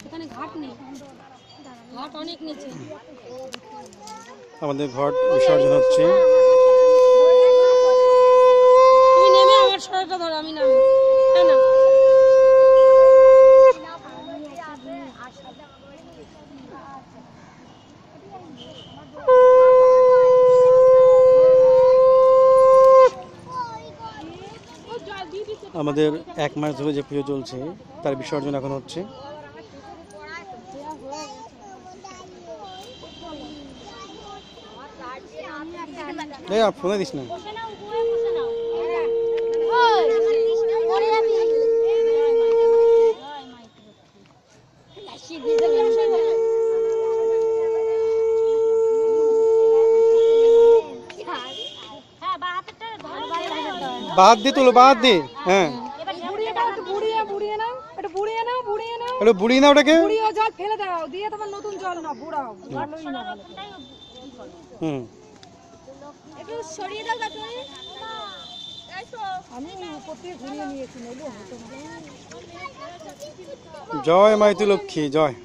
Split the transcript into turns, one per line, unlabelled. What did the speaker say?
এখানে ঘাট নেই, ঘাট অনেক নিচে।
আমাদের ঘট বিসর্জন হচ্ছে।
তুমি নেমে আমার শরীরটা ধরো, আমি নামি। হ্যাঁ না,
আমাদের 1 মাস ধরে যে পুজো চলছে তার বিসর্জন এখন হচ্ছে। ফোনে দিস না। বাদ দি তুলো, বাদ দি। হ্যাঁ, একটু বুড়িয়ে নাও ওটাকে।
জল ফেলে দাও, দিয়ে তোমার নতুন জল না বুড়াও, ভালোই না।
হুম,
একটু সরিয়ে দাও কাকু।
আমি উপর থেকে ঘুরিয়ে নিয়েছি, নইলে হতো না।
জয় মাইতি লক্ষ্মী জয়।